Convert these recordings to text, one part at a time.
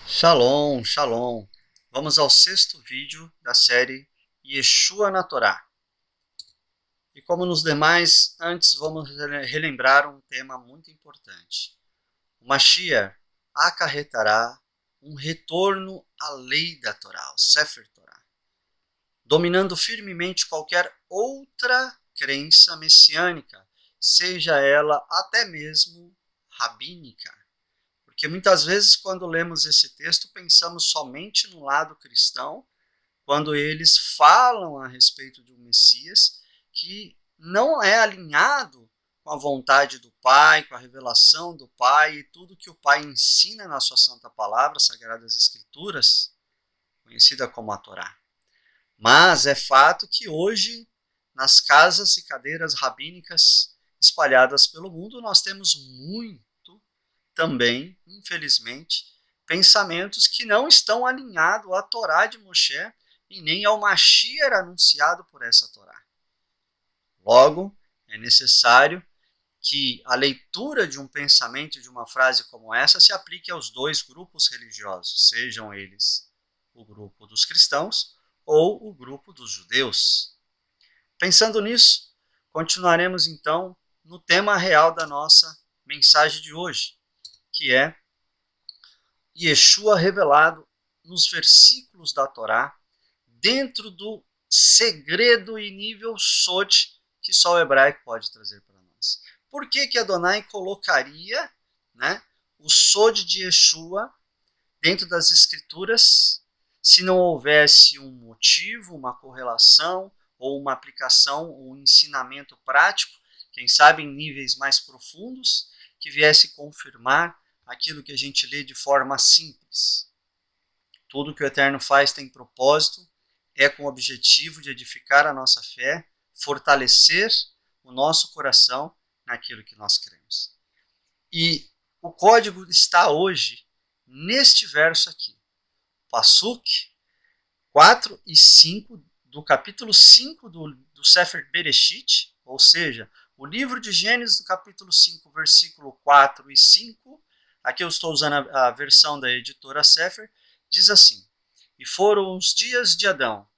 Shalom, shalom. Vamos ao sexto vídeo da série Yeshua na Torá. E como nos demais, antes vamos relembrar um tema muito importante. O Mashiach acarretará um retorno à lei da Torá, o Sefer Torá, dominando firmemente qualquer outra crença messiânica, seja ela até mesmo rabínica. Porque muitas vezes, quando lemos esse texto, pensamos somente no lado cristão, quando eles falam a respeito de um Messias que não é alinhado com a vontade do Pai, com a revelação do Pai e tudo que o Pai ensina na sua Santa Palavra, Sagradas Escrituras, conhecida como a Torá. Mas é fato que hoje, nas casas e cadeiras rabínicas espalhadas pelo mundo, nós temos muito também, infelizmente, pensamentos que não estão alinhados à Torá de Moshe e nem ao Mashiach anunciado por essa Torá. Logo, é necessário que a leitura de um pensamento, de uma frase como essa, se aplique aos dois grupos religiosos, sejam eles o grupo dos cristãos ou o grupo dos judeus. Pensando nisso, continuaremos então no tema real da nossa mensagem de hoje, que é Yeshua revelado nos versículos da Torá, dentro do segredo e nível Sod que só o hebraico pode trazer para nós. Por que Adonai colocaria, o Sod de Yeshua dentro das escrituras se não houvesse um motivo, uma correlação ou uma aplicação ou um ensinamento prático, quem sabe em níveis mais profundos, que viesse confirmar aquilo que a gente lê de forma simples. Tudo que o Eterno faz tem propósito, é com o objetivo de edificar a nossa fé, fortalecer o nosso coração naquilo que nós cremos. E o código está hoje neste verso aqui. Pasuk 4 e 5 do capítulo 5 do Sefer Bereshit, ou seja, o livro de Gênesis do capítulo 5, versículo 4 e 5, aqui eu estou usando a versão da editora Sefer, diz assim: E foram os dias de Adão,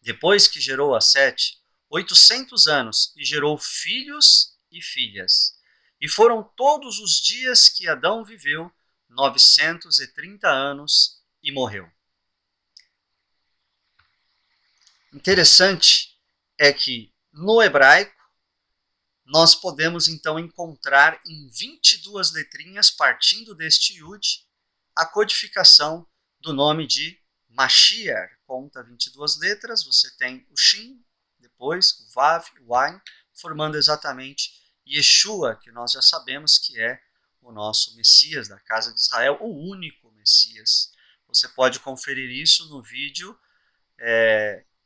depois que gerou a Sete, 800 anos, e gerou filhos e filhas. E foram todos os dias que Adão viveu, 930 anos, e morreu. Interessante é que no hebraico nós podemos então encontrar em 22 letrinhas, partindo deste Yud, a codificação do nome de Mashiach. Conta 22 letras, você tem o Shin, depois o Vav, o Ain, formando exatamente Yeshua, que nós já sabemos que é o nosso Messias da casa de Israel, o único Messias. Você pode conferir isso no vídeo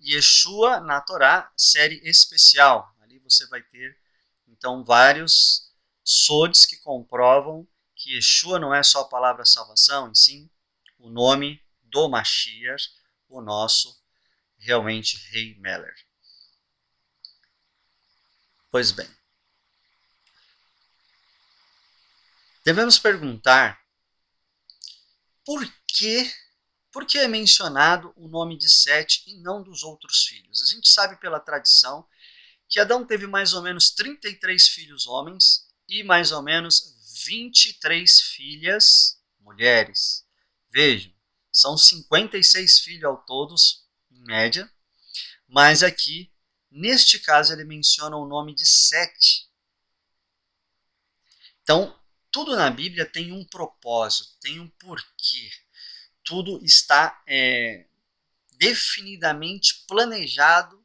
Yeshua na Torá, série especial. Ali você vai ter então vários sodes que comprovam que Yeshua não é só a palavra salvação, e sim o nome do Mashiach, o nosso realmente Rei Meller. Pois bem, devemos perguntar por que é mencionado o nome de Sete e não dos outros filhos. A gente sabe pela tradição que Adão teve mais ou menos 33 filhos homens e mais ou menos 23 filhas mulheres. Vejam, são 56 filhos ao todos, em média, mas aqui, neste caso, ele menciona o nome de Sete. Então, tudo na Bíblia tem um propósito, tem um porquê. Tudo está definidamente planejado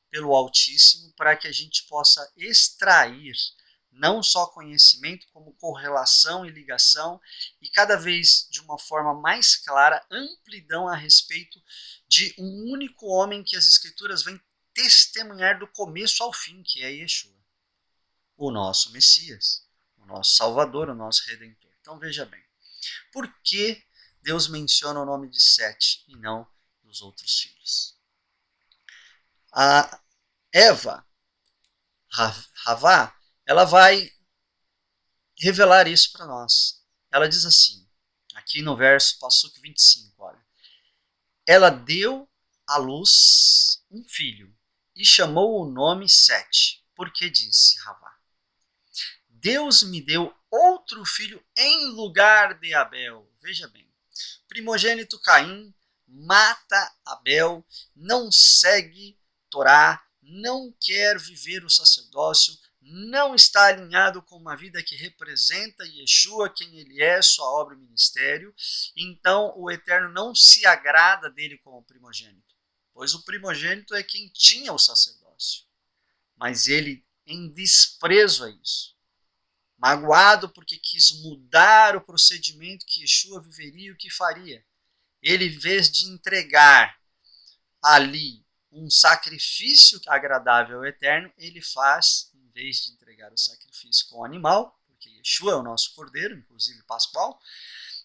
pelo Altíssimo para que a gente possa extrair não só conhecimento, como correlação e ligação, e cada vez de uma forma mais clara, amplidão a respeito de um único homem que as Escrituras vêm testemunhar do começo ao fim, que é Yeshua, o nosso Messias, o nosso Salvador, o nosso Redentor. Então veja bem, por que Deus menciona o nome de Sete e não dos outros filhos? A Eva, ela vai revelar isso para nós. Ela diz assim, Aqui no verso Passuque 25, olha. Ela deu à luz um filho e chamou o nome Sete, porque disse Ravá: Deus me deu outro filho em lugar de Abel. Veja bem, primogênito Caim mata Abel, não segue Torá, não quer viver o sacerdócio, não está alinhado com uma vida que representa Yeshua, quem ele é, sua obra e ministério. Então o Eterno não se agrada dele como primogênito, pois o primogênito é quem tinha o sacerdócio. Mas ele, em desprezo a isso, magoado porque quis mudar o procedimento que Yeshua viveria e o que faria, ele, em vez de entregar ali um sacrifício agradável ao Eterno, ele faz, em vez de entregar o sacrifício com o animal, porque Yeshua é o nosso cordeiro, inclusive pascual,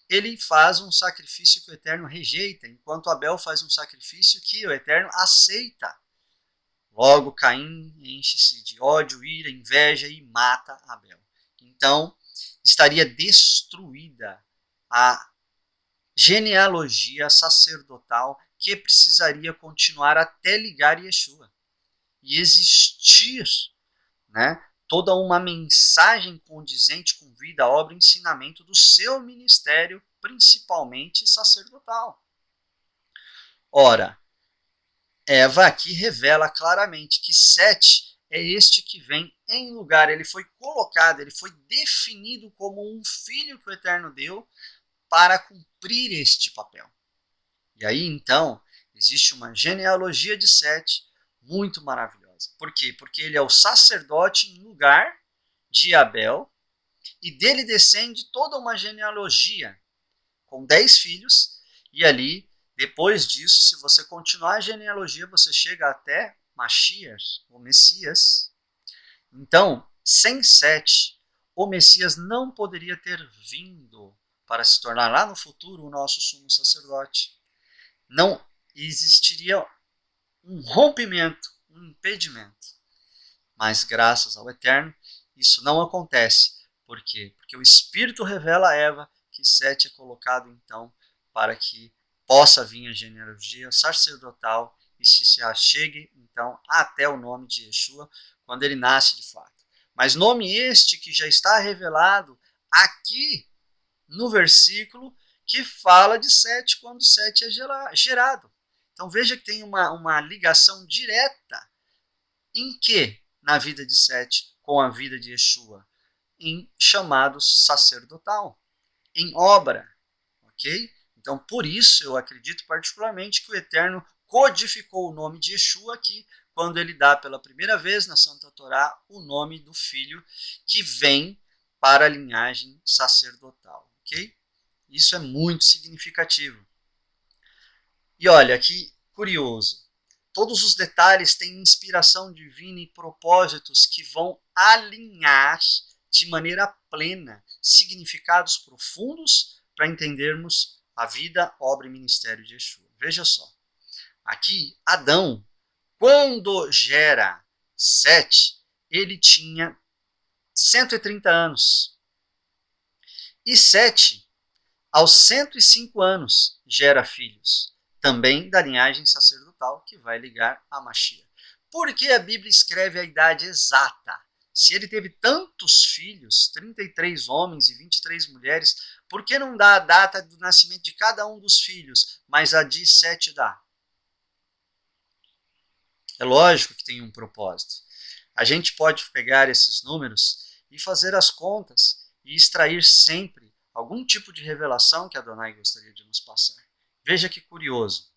ele faz um sacrifício que o Eterno rejeita, enquanto Abel faz um sacrifício que o Eterno aceita. Logo, Caim enche-se de ódio, ira, inveja e mata Abel. Então, estaria destruída a genealogia sacerdotal que precisaria continuar até ligar Yeshua. E existir, né, toda uma mensagem condizente com vida, obra e ensinamento do seu ministério, principalmente sacerdotal. Ora, Eva aqui revela claramente que Sete é este que vem em lugar, ele foi colocado, ele foi definido como um filho que o Eterno deu para cumprir este papel. E aí, então, existe uma genealogia de Sete muito maravilhosa. Por quê? Porque ele é o sacerdote em lugar de Abel, e dele descende toda uma genealogia com 10 filhos, e ali, depois disso, se você continuar a genealogia, você chega até Mashiach, o Messias. Então, sem Sete, o Messias não poderia ter vindo para se tornar lá no futuro o nosso sumo sacerdote. Não existiria um rompimento, um impedimento. Mas graças ao Eterno, isso não acontece. Por quê? Porque o Espírito revela a Eva que Sete é colocado então para que possa vir a genealogia sacerdotal e se achegue então até o nome de Yeshua quando ele nasce de fato. Mas nome este que já está revelado aqui no versículo que fala de Sete quando Sete é gerado. Então veja que tem uma ligação direta em que? Na vida de Sete com a vida de Yeshua? Em chamado sacerdotal, em obra, ok? Então por isso eu acredito particularmente que o Eterno codificou o nome de Yeshua aqui, quando ele dá pela primeira vez na Santa Torá o nome do filho que vem para a linhagem sacerdotal, ok? Isso é muito significativo. E olha, que curioso. Todos os detalhes têm inspiração divina e propósitos que vão alinhar de maneira plena significados profundos para entendermos a vida, obra e ministério de Yeshua. Veja só. Aqui, Adão, quando gera Sete, ele tinha 130 anos. E Sete, aos 105 anos, gera filhos, também da linhagem sacerdotal, que vai ligar a Mashiach. Por que a Bíblia escreve a idade exata? Se ele teve tantos filhos, 33 homens e 23 mulheres, por que não dá a data do nascimento de cada um dos filhos, mas a de Sete dá? É lógico que tem um propósito. A gente pode pegar esses números e fazer as contas e extrair sempre algum tipo de revelação que Adonai gostaria de nos passar. Veja que curioso.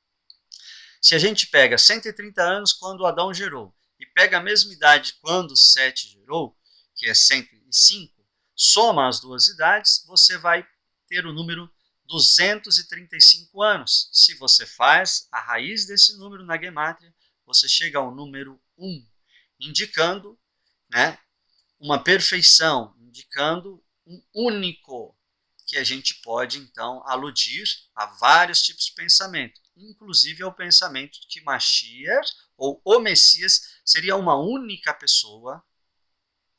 Se a gente pega 130 anos quando Adão gerou e pega a mesma idade quando Sete gerou, que é 105, soma as duas idades, você vai ter o número 235 anos. Se você faz a raiz desse número na Gemátria, você chega ao número 1, indicando, né, uma perfeição, indicando um único, que a gente pode, então, aludir a vários tipos de pensamento, inclusive ao pensamento de que Mashiach, ou o Messias, seria uma única pessoa,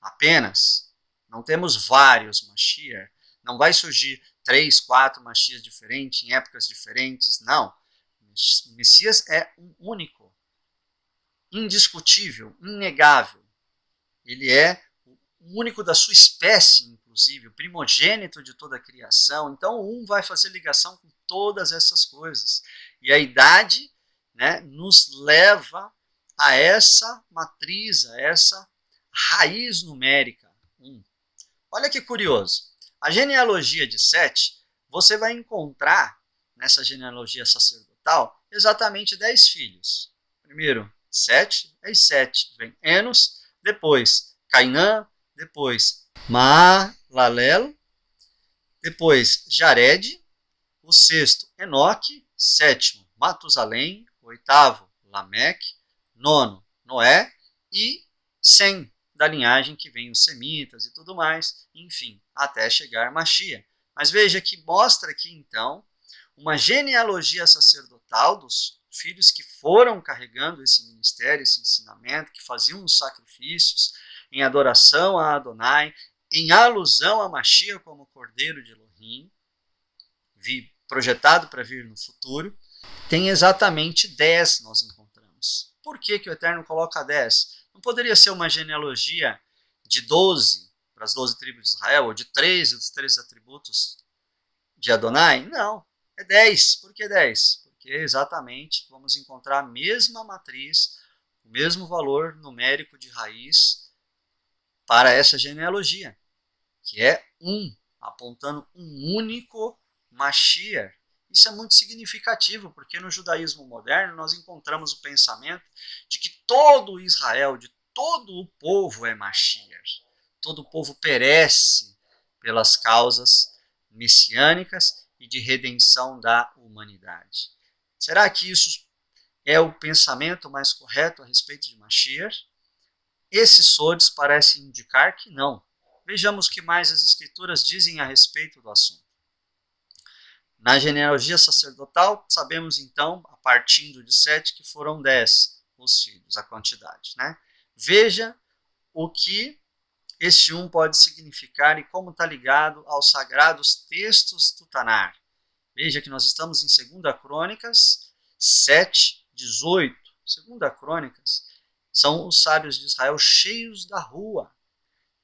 apenas. Não temos vários Mashiach, Não vai surgir 3, 4 Mashiach diferentes, em épocas diferentes, não. O Messias é um único, indiscutível, inegável. Ele é o único da sua espécie, inclusive, o primogênito de toda a criação. Então, um vai fazer ligação com todas essas coisas. E a idade, né, nos leva a essa matriz, a essa raiz numérica. Olha que curioso. A genealogia de Sete, você vai encontrar, nessa genealogia sacerdotal, exatamente 10 filhos. Primeiro, Sete, aí Sete vem Enos, depois Cainã, depois Maalalel, depois Jared, o sexto Enoque, sétimo Matusalém, oitavo Lameque, nono Noé e Sem, da linhagem que vem os semitas e tudo mais, enfim, até chegar Mashiach. Mas veja que mostra aqui então uma genealogia sacerdotal dos filhos que foram carregando esse ministério, esse ensinamento, que faziam os sacrifícios em adoração a Adonai, em alusão a Mashiach como Cordeiro de Elohim, projetado para vir no futuro. Tem exatamente 10 nós encontramos. Por que o Eterno coloca 10? Não poderia ser uma genealogia de 12 para as 12 tribos de Israel, ou de 13 dos 13 atributos de Adonai? Não, é 10. Por que 10? Porque exatamente vamos encontrar a mesma matriz, o mesmo valor numérico de raiz para essa genealogia, que é 1, apontando um único Mashiach. Isso é muito significativo, porque no judaísmo moderno nós encontramos o pensamento de que todo Israel, de todo o povo é Mashiach. Todo o povo perece pelas causas messiânicas e de redenção da humanidade. Será que isso é o pensamento mais correto a respeito de Mashiach? Esses sodes parecem indicar que não. Vejamos o que mais as escrituras dizem a respeito do assunto. Na genealogia sacerdotal, sabemos então, a partir de 7, que foram 10 os filhos, a quantidade. Né? Veja o que este 1 pode significar e como está ligado aos sagrados textos do Tanar. Veja que nós estamos em 2 Crônicas 7, 18. 2 Crônicas são os sábios de Israel cheios da rua.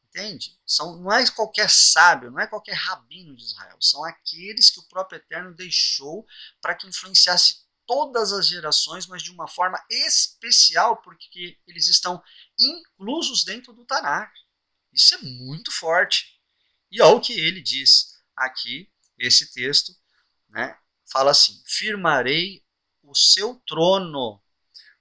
Entende? Não é qualquer sábio, não é qualquer rabino de Israel. São aqueles que o próprio Eterno deixou para que influenciasse todas as gerações, mas de uma forma especial, porque eles estão inclusos dentro do Tanar. Isso é muito forte. E olha o que ele diz aqui, esse texto, né, fala assim: firmarei o seu trono,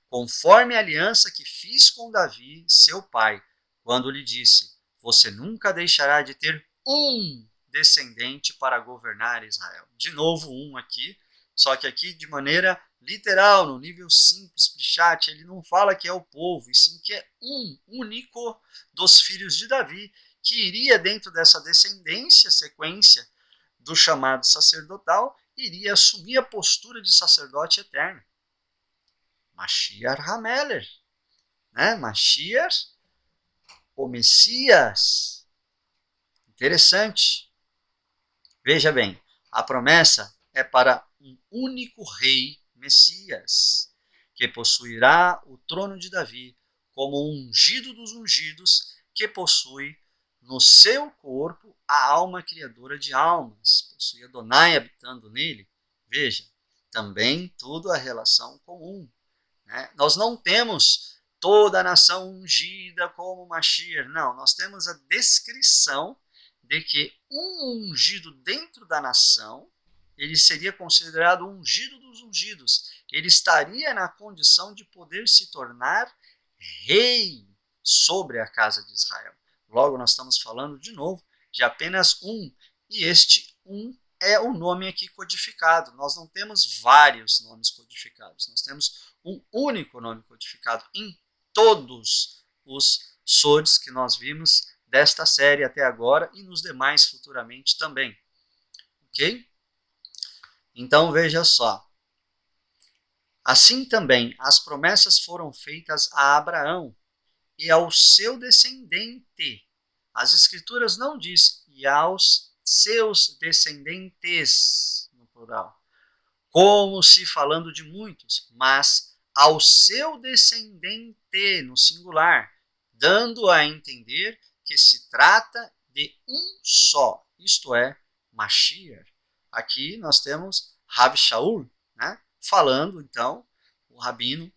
conforme a aliança que fiz com Davi, seu pai, quando lhe disse: você nunca deixará de ter um descendente para governar Israel. De novo um aqui, só que aqui de maneira literal, no nível simples, Prishat, ele não fala que é o povo, e sim que é um único dos filhos de Davi, que iria dentro dessa descendência, sequência do chamado sacerdotal, iria assumir a postura de sacerdote eterno. Mashiach HaMelech, né? Mashiach, o Messias. Interessante. Veja bem, a promessa é para um único rei Messias, que possuirá o trono de Davi como um ungido dos ungidos, que possui no seu corpo a alma criadora de almas, possui Adonai habitando nele. Veja, também tudo a relação comum. Né? Nós não temos toda a nação ungida como Mashiach. Não, nós temos a descrição de que um ungido dentro da nação, ele seria considerado o ungido dos ungidos. Ele estaria na condição de poder se tornar rei sobre a casa de Israel. Logo, nós estamos falando de novo de apenas um, e este um é o nome aqui codificado. Nós não temos vários nomes codificados, nós temos um único nome codificado em todos os sodes que nós vimos desta série até agora e nos demais futuramente também. Ok? Então veja só. Assim também as promessas foram feitas a Abraão e ao seu descendente. As escrituras não dizem e aos seus descendentes, no plural, como se falando de muitos, mas ao seu descendente, no singular, dando a entender que se trata de um só, isto é, Mashiach. Aqui nós temos Rav Shaul, né, falando, então, o rabino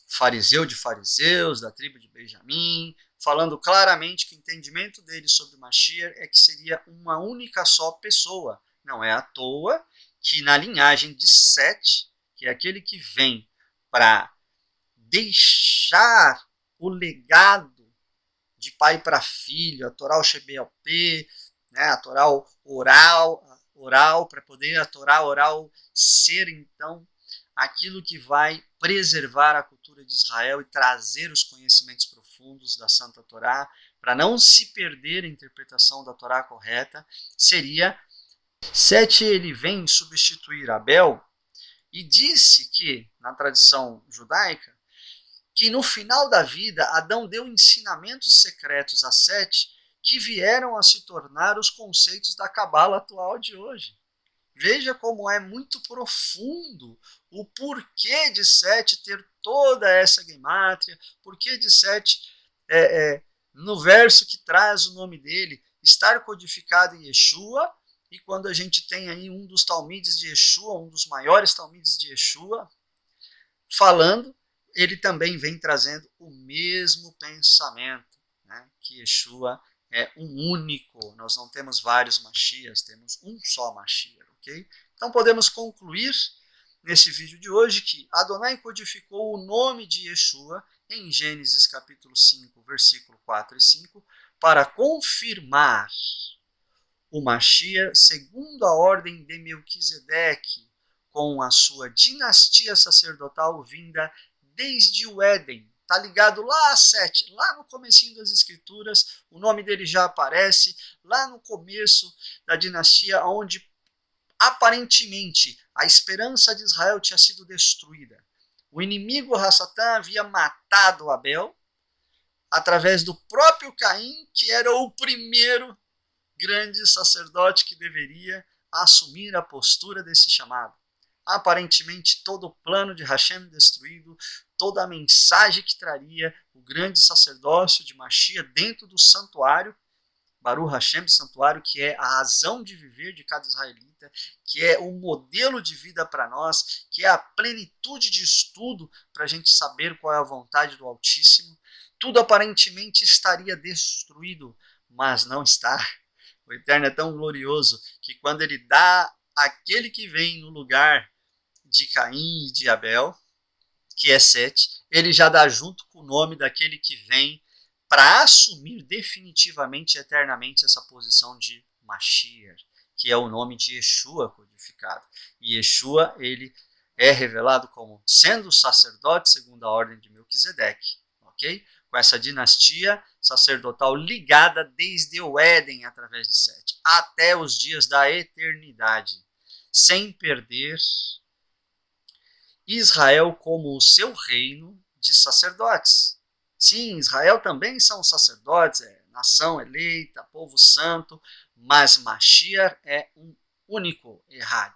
fariseu de fariseus, da tribo de Benjamim, falando claramente que o entendimento dele sobre Mashiach é que seria uma única só pessoa. Não é à toa que na linhagem de Sete, que é aquele que vem para deixar o legado de pai para filho, a Torá Shebelp, né, a Torá oral, para poder a Torá oral ser, então, aquilo que vai preservar a cultura de Israel e trazer os conhecimentos profundos da Santa Torá, para não se perder a interpretação da Torá correta, seria Sete ele vem substituir Abel e disse que, na tradição judaica, que no final da vida Adão deu ensinamentos secretos a Sete que vieram a se tornar os conceitos da Cabala atual de hoje. Veja como é muito profundo o porquê de Sete ter toda essa gemátria, porquê de Sete, no verso que traz o nome dele, estar codificado em Yeshua, e quando a gente tem aí um dos talmides de Yeshua, um dos maiores talmides de Yeshua, falando, ele também vem trazendo o mesmo pensamento, né? Que Yeshua é um único, nós não temos vários Mashiachs, temos um só Mashiach, ok? Então podemos concluir nesse vídeo de hoje que Adonai codificou o nome de Yeshua em Gênesis capítulo 5, versículo 4 e 5, para confirmar o Mashiach segundo a ordem de Melquisedeque, com a sua dinastia sacerdotal vinda desde o Éden. Está ligado lá a Sete, lá no comecinho das Escrituras, o nome dele já aparece, lá no começo da dinastia, onde aparentemente a esperança de Israel tinha sido destruída. O inimigo Hassatã havia matado Abel através do próprio Caim, que era o primeiro grande sacerdote que deveria assumir a postura desse chamado. Aparentemente, todo o plano de Hashem destruído, toda a mensagem que traria o grande sacerdócio de Mashiach dentro do santuário, Baruch Hashem, santuário, que é a razão de viver de cada israelita, que é o modelo de vida para nós, que é a plenitude de estudo para a gente saber qual é a vontade do Altíssimo. Tudo aparentemente estaria destruído, mas não está. O Eterno é tão glorioso que quando ele dá aquele que vem no lugar de Caim e de Abel, que é Sete, ele já dá junto com o nome daquele que vem para assumir definitivamente e eternamente essa posição de Mashiach, que é o nome de Yeshua codificado. E Yeshua, ele é revelado como sendo sacerdote segundo a ordem de Melquisedeque, ok? Com essa dinastia sacerdotal ligada desde o Éden através de Sete, até os dias da eternidade, sem perder Israel como o seu reino de sacerdotes. Sim, Israel também são sacerdotes, é nação eleita, povo santo, mas Mashiach é um único Errad.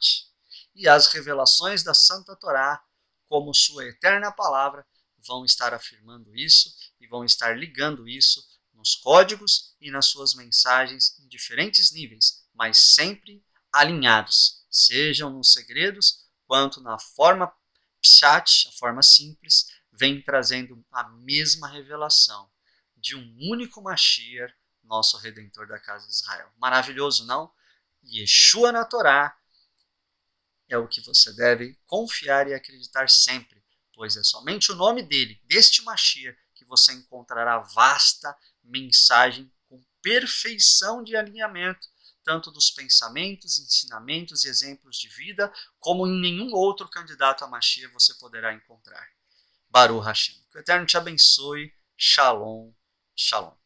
E as revelações da Santa Torá, como sua eterna palavra, vão estar afirmando isso e vão estar ligando isso nos códigos e nas suas mensagens em diferentes níveis, mas sempre alinhados, sejam nos segredos quanto na forma Pshat, a forma simples, vem trazendo a mesma revelação de um único Mashiach, nosso Redentor da casa de Israel. Maravilhoso, não? Yeshua na Torá é o que você deve confiar e acreditar sempre, pois é somente o nome dele, deste Mashiach, que você encontrará vasta mensagem com perfeição de alinhamento, tanto dos pensamentos, ensinamentos e exemplos de vida, como em nenhum outro candidato a Mashiach você poderá encontrar. Baruch Hashem. Que o Eterno te abençoe. Shalom, shalom.